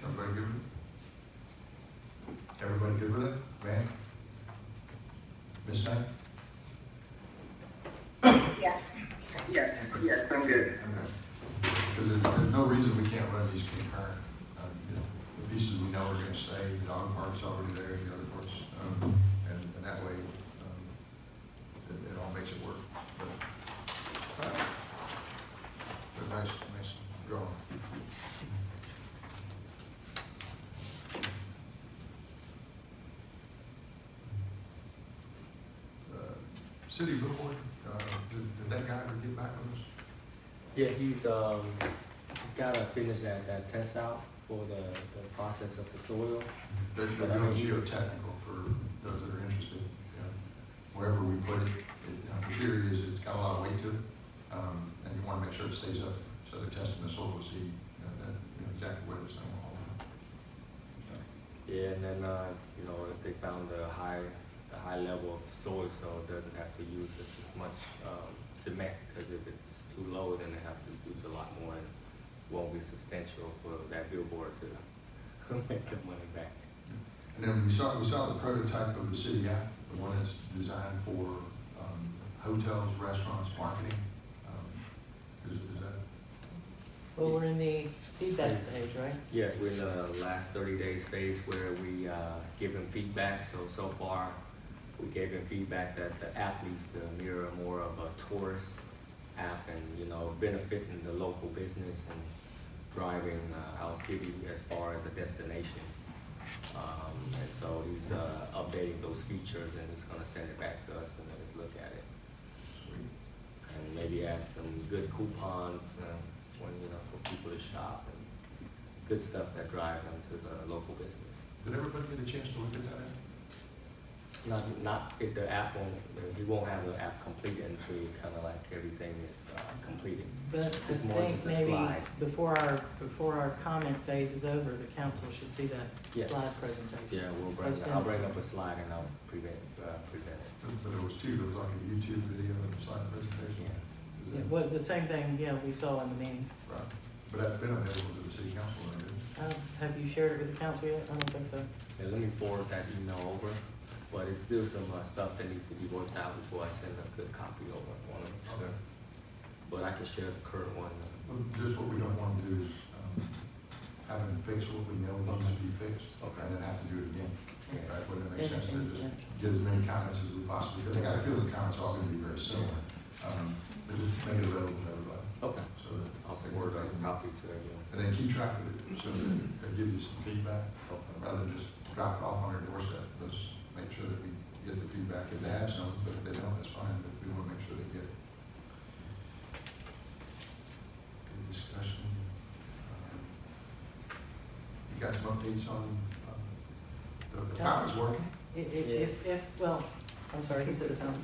B: Everybody good with it? Everybody good with it? Van? Ms. Knight?
D: Yes.
E: Yes, I'm good.
B: Okay. Because there's no reason we can't run these concurrent. The pieces we know are gonna stay, the dog park's already there, the other parts, and that way, it all makes it work. But nice drawing. City billboard, did that guy ever get back on us?
G: Yeah, he's gotta finish that test out for the process of the soil.
B: They're
G: But I
B: doing
G: mean,
B: geotechnical for those that are interested. Wherever we put it, the theory is it's got a lot of weight to it, and you wanna make sure it stays up. So they're testing the soil to see, exactly where this thing will hold.
G: Yeah, and then, if they found a high level of soil, so it doesn't have to use as much cement, because if it's too low, then they have to use a lot more, and won't be substantial for that billboard to make the money back.
B: And then we saw the prototype of the city app, the one that's designed for hotels, restaurants, marketing. Is that?
A: Well, we're in the feedback stage, right?
G: Yes, we're in the last 30 days phase where we give them feedback. So far, we gave them feedback that the app needs to mirror more of a tourist app and, benefiting the local business and driving our city as far as a destination. And so he's updating those features and he's gonna send it back to us and let us look at it. And maybe add some good coupons for people to shop and good stuff that drive them to the local business.
B: Did everybody get a chance to look at that app?
G: Not if the app he won't have the app completed until kind of like everything is completed.
A: But I
G: It's more
A: think
G: just a
A: maybe
G: slide.
A: before our comment phase is over, the council should see that
G: Yes.
A: slide presentation.
G: Yeah, I'll bring up a slide and I'll present it.
B: But there was two, there was like a YouTube video and a slide presentation.
G: Yeah.
B: Is
A: Yeah,
B: that-
A: well, the same thing, we saw in the meeting.
B: Right, but that's been available to the city council, I guess.
A: Have you shared it with the council yet? I don't think so.
G: Yeah, let me forward that email over, but it's still some stuff that needs to be worked out before I send a good copy over.
B: Okay.
G: But I can share the current one.
B: Well, just what we don't want to do is, have them fix what we know needs to be fixed,
G: Okay.
B: and then have to do it again.
A: Yeah.
B: Right, wouldn't it make sense to
A: And-
B: just
A: and-
B: get as many comments as we possibly could? I got a feeling the comments are all gonna be very similar, but just make it available to everybody,
G: Okay.
B: so that.
G: I'll forward a copy to everyone.
B: And then keep track of it, so that they give you some feedback, rather than just drop it off on your doorstep. Let's make sure that we get the feedback, if they have some, but if they don't, that's fine, but we wanna make sure they get it. Good discussion. You got some updates on, the fountain's working?
A: Well, I'm sorry, he said the council.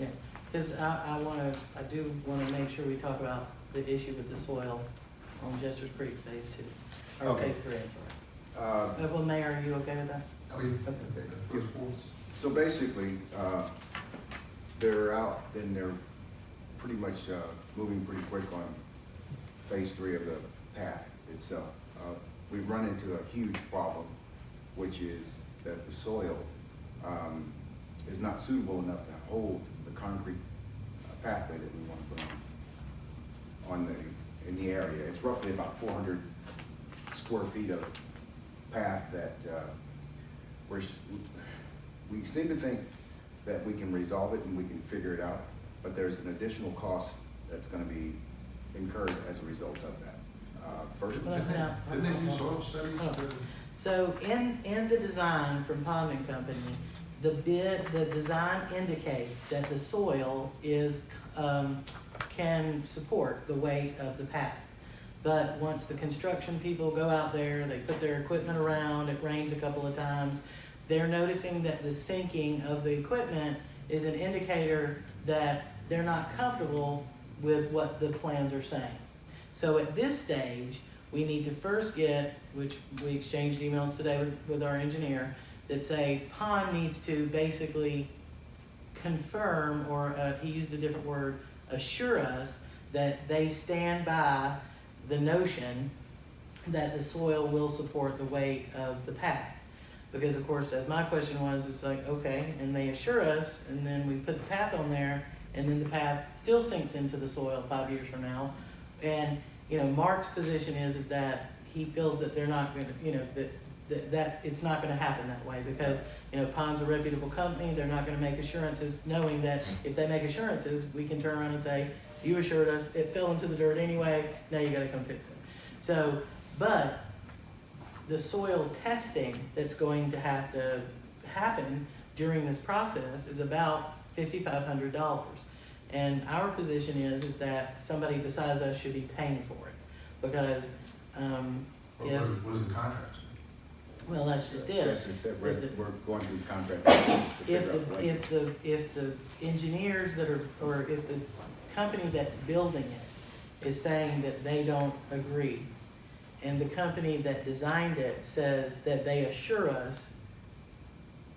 A: Yeah, because I do want to make sure we talk about the issue with the soil on Jester's Creek Phase 2, or
C: Okay.
A: Phase 3, I'm sorry. Well, Mayor, are you okay with that?
B: Oh, yeah.
A: Okay.
B: First floor.
C: So basically, they're out and they're pretty much moving pretty quick on phase 3 of the path itself. We've run into a huge problem, which is that the soil is not suitable enough to hold the concrete pathway that we want to put on. in the area. It's roughly about 400 square feet of path that we seem to think that we can resolve it and we can figure it out, but there's an additional cost that's gonna be incurred as a result of that. First,
A: Well, now-
B: Didn't they do soil studies?
A: So in the design from Pond and Company, the design indicates that the soil is, can support the weight of the path. But once the construction people go out there, they put their equipment around, it rains a couple of times, they're noticing that the sinking of the equipment is an indicator that they're not comfortable with what the plans are saying. So at this stage, we need to first get, which we exchanged emails today with our engineer, that say Pond needs to basically confirm, or he used a different word, assure us that they stand by the notion that the soil will support the weight of the path. Because of course, as my question was, it's like, okay, and they assure us, and then we put the path on there, and then the path still sinks into the soil 5 years from now. And, you know, Mark's position is that he feels that they're not gonna, you know, that it's not gonna happen that way, because, you know, Pond's a reputable company, they're not gonna make assurances, knowing that if they make assurances, we can turn around and say, you assured us, it fell into the dirt anyway, now you gotta come fix it. So, but the soil testing that's going to have to happen during this process is about $5,500. And our position is that somebody besides us should be paying for it, because, if,
B: What is the contract?
A: well, that's just it.
C: That's just it. We're
A: If the-
C: going through the contract. to figure out what-
A: If the engineers that are, or if the company that's building it is saying that they don't agree, and the company that designed it says that they assure us,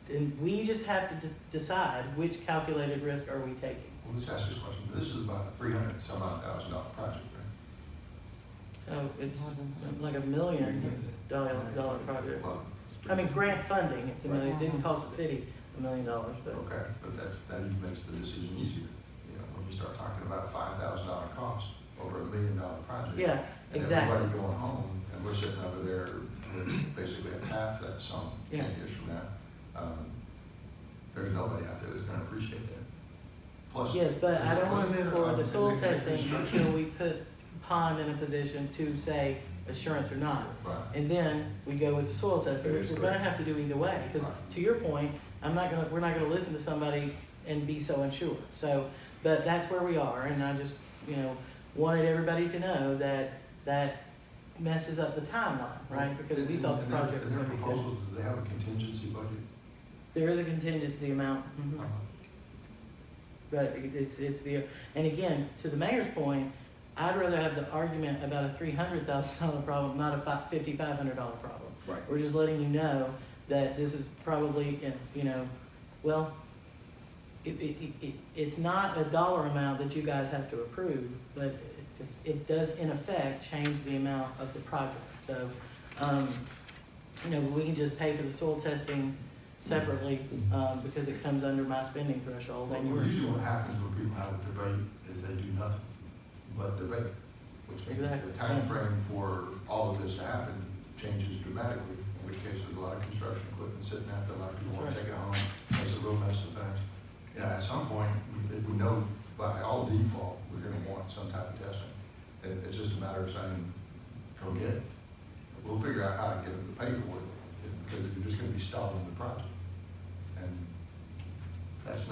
A: then we just have to decide which calculated risk are we taking.
B: Well, let's ask this question. This is about a $300,000 project, right?
A: Oh, it's like $1 million project.
B: Well,
A: I mean, grant funding, it's $1 million, it didn't cost the city $1 million, but.
B: Okay, but that even makes the decision easier. You know, when you start talking about a $5,000 cost over $1 million project.
A: Yeah,
B: And
A: exactly.
B: everybody going home, and we're sitting over there with basically a path that's some 10
A: Yeah.
B: years from now. There's nobody out there that's gonna appreciate that. Plus.
A: Yes, but I don't wanna
B: wasn't
A: move
B: there,
A: forward with the soil
B: they-
A: testing until we put Pond in a position to say assurance or not.
B: Right.
A: And then we go with the soil testing,
C: That
A: which
C: is
A: we're gonna
C: correct.
A: have to do either way, because
B: Right.
A: to your point, we're not gonna listen to somebody and be so unsure. So, but that's where we are, and I just, you know, wanted everybody to know that that messes up the timeline, right? Because we thought the project was
B: In
A: gonna
B: their
A: be good.
B: proposals, do they have a contingency budget?
A: There is a contingency amount, but it's the, and again, to the mayor's point, I'd rather have the argument about a $300,000 problem, not a $5,500 problem.
C: Right.
A: We're just letting you know that this is probably, you know, well, it's not a dollar amount that you guys have to approve, but it does in effect change the amount of the project. So, you know, we can just pay for the soil testing separately, because it comes under my spending threshold.
B: Well,
A: And yours.
B: usually what happens when people have a debate is they do nothing but debate. Which means
A: Exactly.
B: the timeframe for all of this to happen changes dramatically, in which case there's a lot of construction equipment sitting out there, a lot of people want to
A: That's
B: take it home, makes a real mess of things. You know, at some point, if we know by all default, we're gonna want some type of testing. It's just a matter of saying, go get it. We'll figure out how to get them to pay for it, because you're just gonna be stalling the project. And that's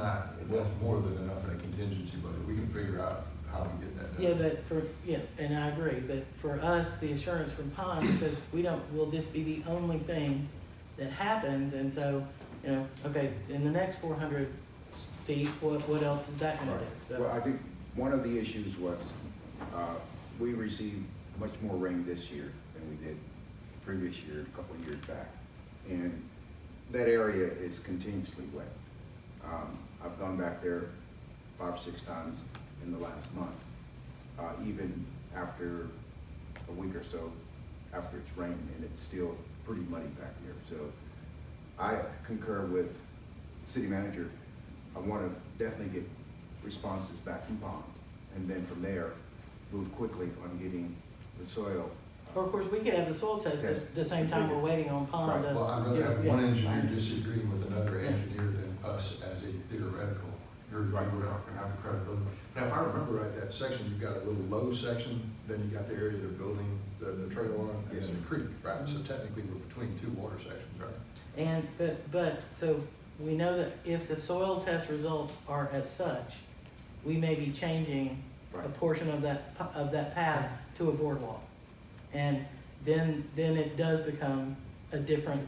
B: more than enough in a contingency budget. We can figure out how to get that done.
A: Yeah, but and I agree, but for us, the assurance from Pond, because will this be the only thing that happens? And so, you know, okay, in the next 400 feet, what else is that gonna do?
C: Well,
A: So,
C: I think one of the issues was, we received much more rain this year than we did the previous year, a couple of years back. And that area is continuously wet. I've gone back there 5 or 6 times in the last month, even after a week or so after it's rained, and it's still pretty muddy back there. So I concur with the city manager. I want to definitely get responses back from Pond, and then from there, move quickly on getting the soil.
A: Or of course, we could have the soil test at the same time we're waiting on pond.
C: Right.
B: Well, I'd rather
A: give us-
B: have
A: yeah.
B: one engineer disagreeing with another engineer than us as a theoretical. You're
C: Right.
B: not gonna have the credibility. Now, if I remember right, that section, you've got a little low section, then you got the area they're building the trail on, and
C: Yes,
B: then
C: sir.
B: the creek, right? So technically, we're between two water sections, right?
A: And, so we know that if the soil test results are as such, we may be changing a
C: Right.
A: portion of that path to a boardwalk. And then it does become a different,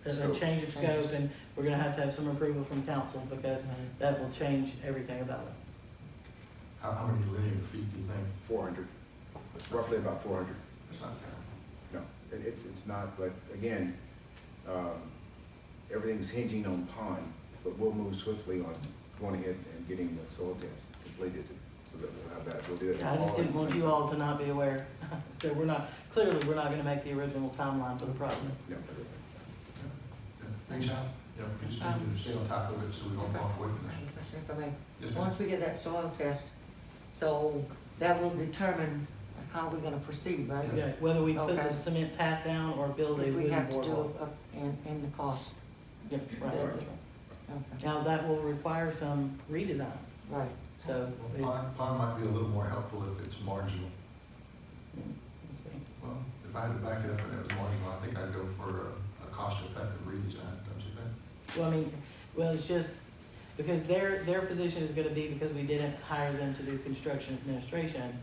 A: a
C: scope.
A: change of scope, and we're gonna have to have some approval from council, because that will change everything about it.
B: How many linear feet do you think?
C: 400, roughly about 400.
B: It's not terrible.
C: No, it's not, but again, everything's hinging on pond, but we'll move swiftly on going ahead and getting the soil test completed, so that we'll have that, we'll do it.
A: I
C: all
A: just
C: at
A: didn't
C: the
A: want
C: same
A: you
C: time.
A: all to not be aware that clearly, we're not gonna make the original timeline for the project.
C: Yeah.
B: Thanks, Al. Yeah, we just need to stay on top of it so we don't walk away from that.
F: Question for me.
B: Yes, ma'am.
F: Once we get that soil test, so that will determine how we're gonna proceed, right?
A: Yeah, whether we put
F: Okay.
A: the cement path down or build a
F: If we
A: wooden
F: have to do
A: boardwalk.
F: it up in the cost.
A: Yeah, right.
F: Yeah.
A: Okay.
F: Okay,
A: Now, that will require some redesign,
F: right.
A: so it's,
B: Pond might be a little more helpful if it's marginal.
A: let's see.
B: Well, if I had to back it up and it was marginal, I think I'd go for a cost-effective redesign, don't you think?
A: Well, I mean, it's just, because their position is gonna be, because we didn't hire them to do construction administration.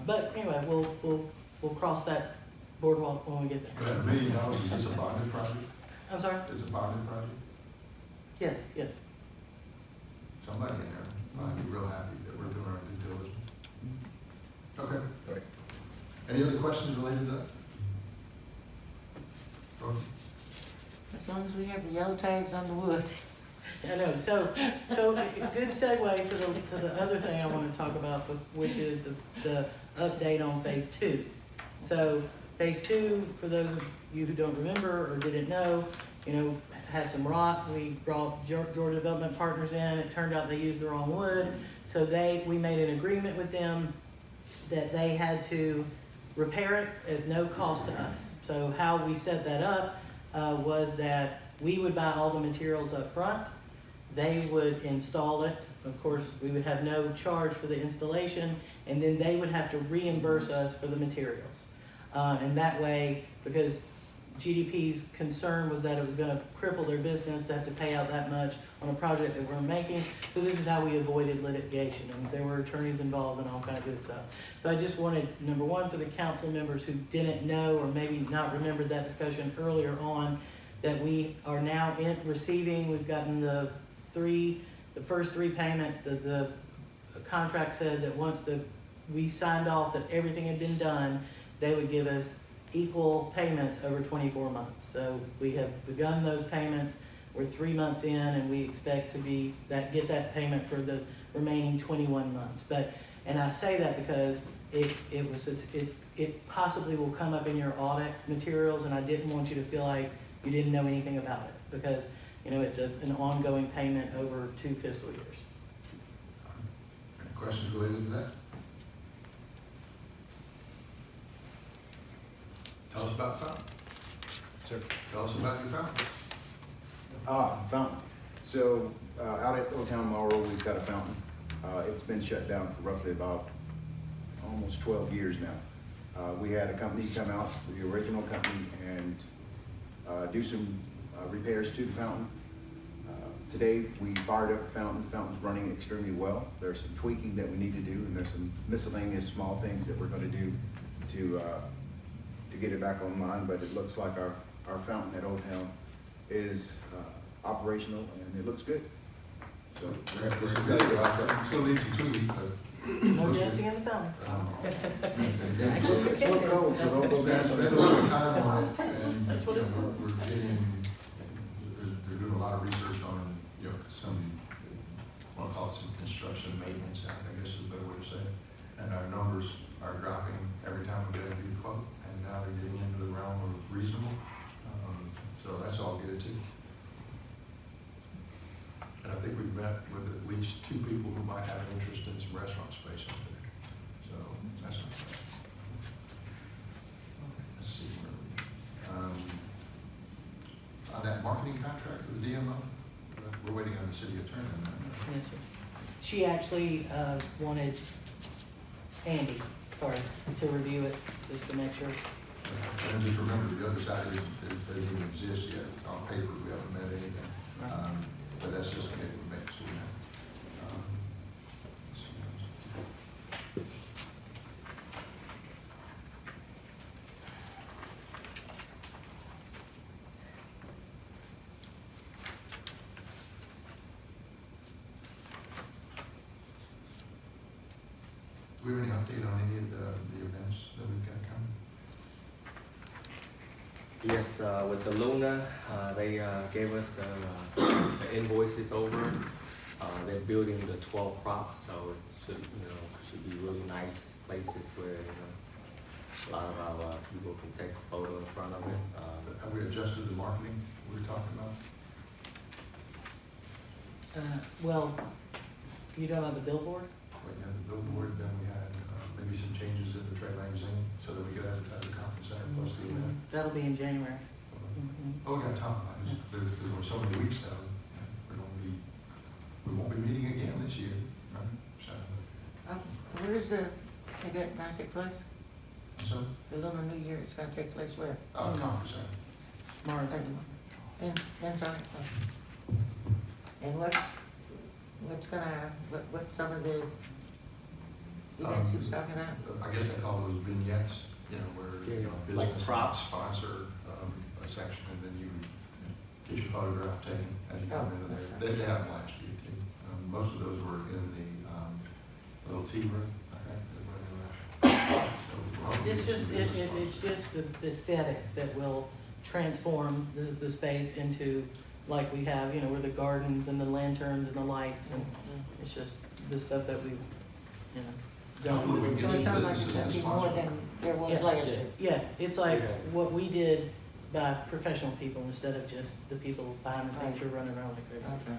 A: But anyway, we'll cross that boardwalk when we get
B: For
A: there.
B: that $1 million, is this a bonded project?
A: I'm sorry?
B: It's a bonded project?
A: Yes, yes.
B: Somebody in there might be real happy that we're doing our due diligence. Okay.
C: Right.
B: Any other questions related to that? Or-
F: As long as we have the yellow tags on the wood.
A: I know, so good segue to the other thing I want to talk about, which is the update on phase two. So phase two, for those of you who don't remember or didn't know, had some rot. We brought Georgia Development Partners in. It turned out they used the wrong wood. So we made an agreement with them that they had to repair it at no cost to us. So how we set that up was that we would buy all the materials up front. They would install it. Of course, we would have no charge for the installation, and then they would have to reimburse us for the materials. And that way, because GDP's concern was that it was gonna cripple their business to have to pay out that much on a project that we're making. So this is how we avoided litigation, and there were attorneys involved and all kinds of good stuff. So I just wanted, number one, for the council members who didn't know or maybe not remembered that discussion earlier on, that we are now receiving, we've gotten the first three payments. The contract said that once we signed off that everything had been done, they would give us equal payments over 24 months. So we have begun those payments. We're 3 months in, and we expect to get that payment for the remaining 21 months. And I say that because it possibly will come up in your audit materials, and I didn't want you to feel like you didn't know anything about it, because it's an ongoing payment over 2 fiscal years.
B: Any questions related to that? Tell us about the fountain.
C: Sir?
B: Tell us about your fountain.
C: Fountain. So, out at Old Town Morrow, we've got a fountain. It's been shut down for roughly about almost 12 years now. We had a company come out, the original company, and do some repairs to the fountain. Today, we fired up the fountain. The fountain's running extremely well. There's some tweaking that we need to do, and there's some miscellaneous small things that we're gonna do to get it back online, but it looks like our fountain at Old Town is operational, and it looks good. So,
B: This is good. Still needs some tweaking, but.
A: No dancing in the fountain.
C: it's a little cold, so don't go
B: Spend
C: dancing.
B: a little time on it, and,
A: That's what it's for.
B: we're getting, they're doing a lot of research on, some, I wanna call it some construction maintenance, I guess is a better way to say it. And our numbers are dropping every time we get a new quote, and now they're getting into the realm of reasonable. So that's all good too. And I think we've met with at least 2 people who might have interest in some restaurant space up there. So So, that's, let's see, where are we? On that marketing contract for the DMO, we're waiting on the city attorney on that.
A: Yes, sir. She actually wanted Andy, to review it, just to make sure.
B: And just remember, the other side is, they don't even exist yet. On paper, we haven't met anything.
A: Right.
B: But that's just gonna be a mix, so, let's see what else. Do we have any update on any of the events that we've got coming?
G: Yes, with the Luna, they gave us the invoices over. They're building the 12 props, so it should be really nice places where, a lot of our people can take a photo in front of it.
B: Have we adjusted the marketing we were talking about?
A: Well, you talking about the billboard?
B: Like, you had the billboard, then we had maybe some changes in the trade magazine so that we could advertise the conference center plus the event.
A: That'll be in January. Mhm.
B: Oh, we got time. There were so many weeks though. We won't be meeting again this year, right? So,
F: Where is the event gonna take place?
B: so,
F: The Lunar New Year, it's gonna take place where?
B: conference center.
A: Mars.
F: Inside? And what's some of the events you was talking about?
B: I guess they call those vignettes, where,
G: Yeah,
B: business
G: like props.
B: sponsor, a section, and then you get your photograph taken as you come
F: Oh,
B: into there.
F: okay.
B: They have them last year too. Most of those were in the, little tea room, I think, is where they were. So we're hoping to
A: It's
B: get
A: just,
B: some
A: it,
B: business
A: it's
B: sponsors.
A: just the aesthetics that will transform the space into, like we have, where the gardens and the lanterns and the lights, and it's just the stuff that we've,
B: Hopefully we
A: done.
B: can
F: So
B: get
F: it
B: some
F: sounds like
B: businesses
F: it's gonna
B: and
F: be more
B: sponsors.
F: than there was
A: Yeah.
F: last year.
A: Yeah, it's like
G: Yeah.
A: what we did by professional people instead of just the people behind the scenes who are running around like crazy.
F: Okay.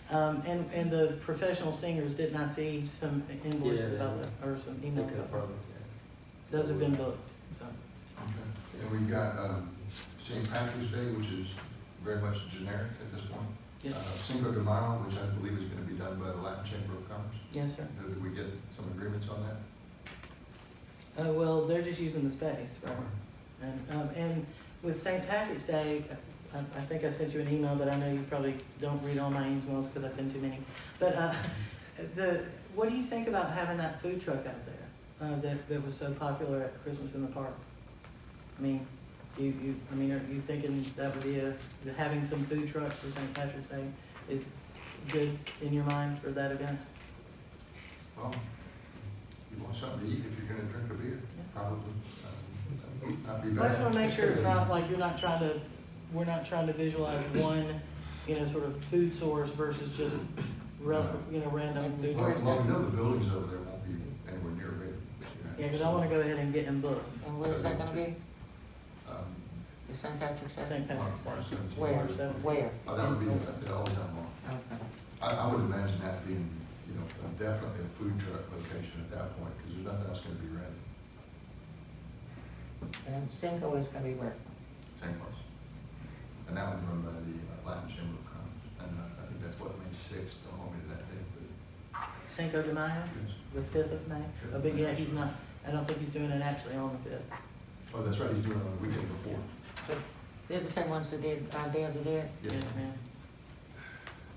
A: And the professional singers, didn't I see some invoices
G: Yeah.
A: about that, or some
G: They
A: emails about that?
G: confirmed it,
A: Those have been booked, so.
B: Okay. And we've got, St. Patrick's Day, which is very much generic at this point.
A: Yes,
B: Cinco de Mayo, which I believe is gonna be done by the Latin Chamber of Commerce.
A: yes, sir.
B: Did we get some agreements on that?
A: Well, they're just using the space, right? And with St. Patrick's Day, I think I sent you an email, but I know you probably don't read all my emails because I send too many. But what do you think about having that food truck out there that was so popular at Christmas in the Park? I mean, are you thinking that would be having some food trucks for St. Patrick's Day is good in your mind for that event?
B: Well, you want something to eat if you're gonna drink a beer, probably, not be
A: I
B: bad.
A: just wanna make sure it's not like we're not trying to visualize one, sort of food source versus just random food.
B: Well,
A: trucks.
B: we know the buildings over there won't be anywhere near big.
A: Yeah, because I wanna go ahead and get them booked,
F: And where is that gonna be?
B: Um,
F: The St. Patrick's Day?
A: St. Patrick's
B: March
A: Day.
B: 17th.
F: Where? Where?
B: Oh, that would be the Old Town Mall.
F: Okay.
B: I would imagine that being, definitely a food truck location at that point, because there's nothing else gonna be ready.
F: And Cinco is gonna be where?
B: Same place. And that one's run by the Latin Chamber of Commerce, and I think that's what, May 6th, don't hold me to that date, but
A: Cinco de Mayo,
B: yes.
A: the 5th of May. Oh, but yeah, he's not, I don't think he's doing it actually on the 5th.
B: Oh, that's right, he's doing it on the weekend before.
F: So they're the same ones that did Day of the Dead?
B: Yes,
A: Yes,
B: ma'am.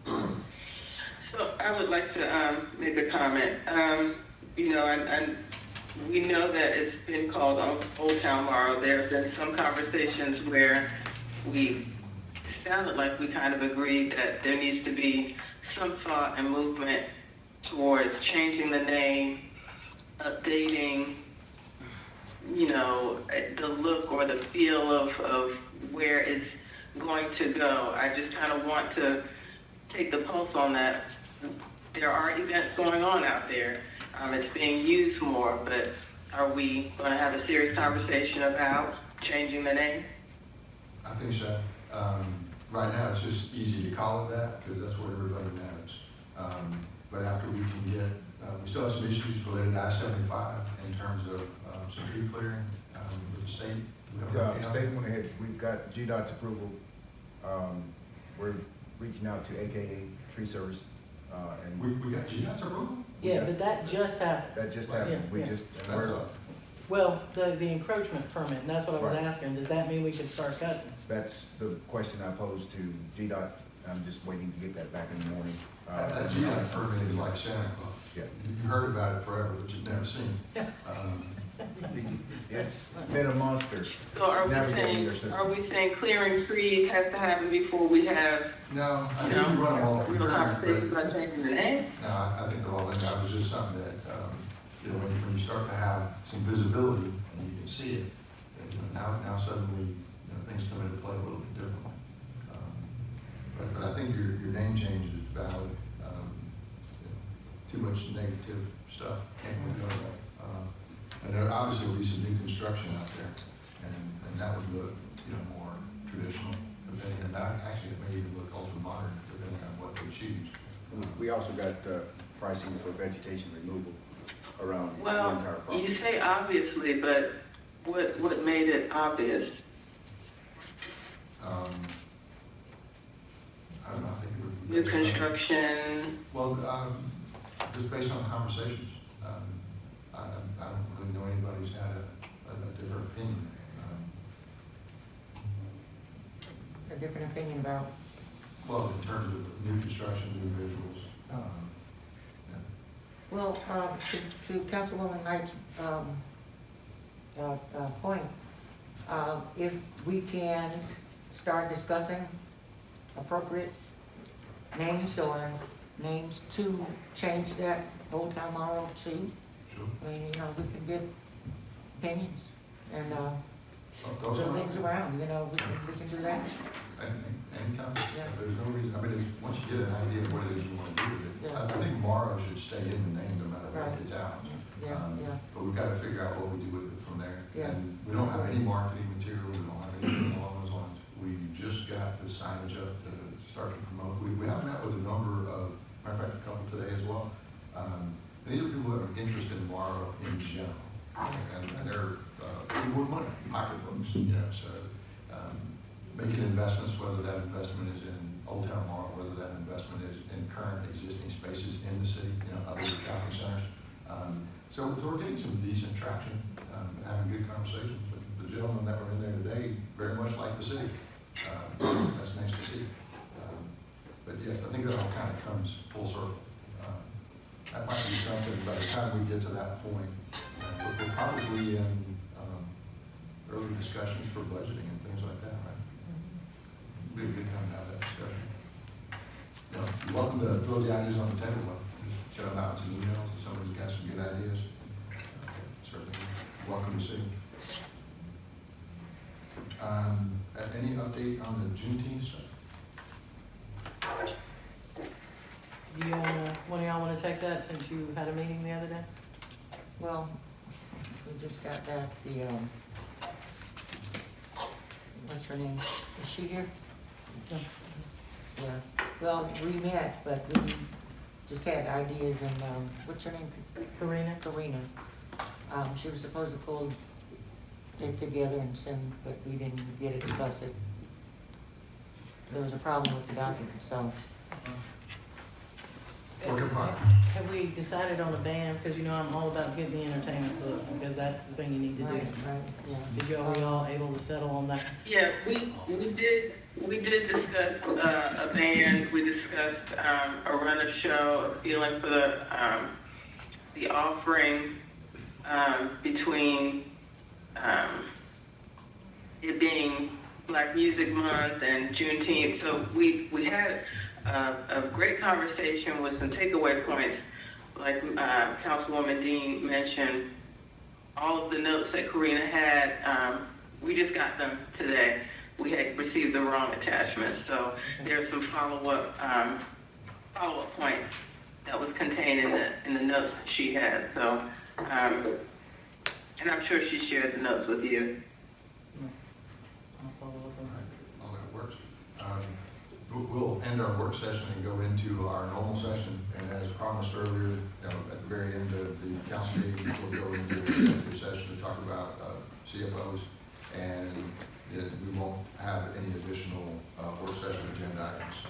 A: ma'am.
E: So I would like to make a comment. And we know that it's been called Old Town Morrow. There have been some conversations where we sounded like we kind of agreed that there needs to be some thought and movement towards changing the name, updating, the look or the feel of where it's going to go. I just kind of want to take the pulse on that. There are events going on out there. It's being used more, but are we going to have a serious conversation about changing the name?
B: I think so. Right now, it's just easy to call it that, because that's what everybody knows. But after we can get, we still have some issues related to I-75 in terms of some tree clearing with the state. Do we have an update on
C: State
B: that?
C: went ahead, we've got GDOT's approval. We're reaching out to AKA Tree Service, and
B: We got GDOT's approval?
A: Yeah, but that just happened.
C: that just happened. We
A: Yeah, yeah.
C: just,
B: That's
C: we're-
B: a,
A: Well, the encroachment permit, and that's what I was
C: Right.
A: asking, does that mean we should start cutting?
C: that's the question I posed to GDOT. I'm just waiting to get that back in the morning.
B: that GDOT permit is like Santa Claus.
C: Yeah.
B: You heard about it forever, but you've never seen it.
C: It's been a monster.
E: So are
C: Navigating their system.
E: we saying clearing trees has to happen before we have,
B: No, I
E: you
B: think you run them all
E: know,
B: through
E: real
B: current,
E: conversations
B: but,
E: about changing the name?
B: no, I think they're all in, that was just something that, when you start to have some visibility and you can see it, then, now suddenly, things come into play a little bit differently. But I think your name change is valid. Too much negative stuff can't really go away. And there obviously will be some new construction out there, and that would look, more traditional, depending on that. Actually, it may even look ultra modern, depending on what they choose.
C: We also got pricing for vegetation removal around the
E: Well,
C: entire property.
E: you say obviously, but what made it obvious?
B: I don't know, I think it would be.
E: New construction,
B: Well, just based on conversations, I don't really know anybody who's had a different opinion.
F: A different opinion about,
B: Well, in terms of new construction, new visuals, yeah.
F: well, to Councilwoman Knight's, point, if we can start discussing appropriate names or names to change that Old Town Morrow to,
B: Sure.
F: I mean, we can get opinions and,
B: Those
F: move
B: are,
F: things around, we can do that.
B: anytime,
F: Yeah.
B: there's no reason, once you get an idea of what it is you want to do with it,
F: Yeah.
B: I think Morrow should stay in the name no matter what
F: Right.
B: it's out.
F: Yeah, yeah.
B: But we've got to figure out what we do with it from there.
F: Yeah.
B: And we don't have any marketing material, we don't have anything along those lines. We just got the signage up to start to promote. We have met with a number of, matter of fact, a couple today as well. And these are people that are interested in Morrow in general. And they're, people with money, pocketbooks, so making investments, whether that investment is in Old Town Morrow, whether that investment is in current existing spaces in the city, other shopping centers. So we're getting some decent traction, and having good conversations. The gentlemen that were in there today very much like the city. That's nice to see. But yes, I think that all kind of comes full circle. That might be something, by the time we get to that point, we're probably in early discussions for budgeting and things like that, right? It'd be a good time to have that discussion. You're welcome to throw the ideas on the table, but just send them out in some emails if somebody's got some good ideas. Certainly welcome to see. Any update on the Juneteenth stuff?
A: Do you one of y'all wanna take that since you had a meeting the other day?
F: Well, we just got back the, what's her name? Is she here? Yeah, well, we met, but we just had ideas and, what's her name?
A: Karina?
F: Karina. She was supposed to pull it together and send, but we didn't get it because there was a problem with the document, so.
B: Work in progress.
A: Have we decided on a band? Because I'm all about getting the entertainment book, because that's the thing you need to do.
F: Right, yeah.
A: Were y'all able to settle on that?
E: yeah, we did discuss a band, we discussed a runner show, a feeling for the offering between it being Black Music Month and Juneteenth. So we had a great conversation with some takeaway points, like Councilwoman Dean mentioned. All of the notes that Karina had, we just got them today. We had received the wrong attachment, so there's some follow-up points that was contained in the notes that she had. So, and I'm sure she shared the notes with you.
A: I'll follow up on that.
B: All that works. We'll end our work session and go into our normal session, and as promised earlier, at the very end, council meeting, we'll go into executive session to talk about CFOs, and then we won't have any additional work session agenda items.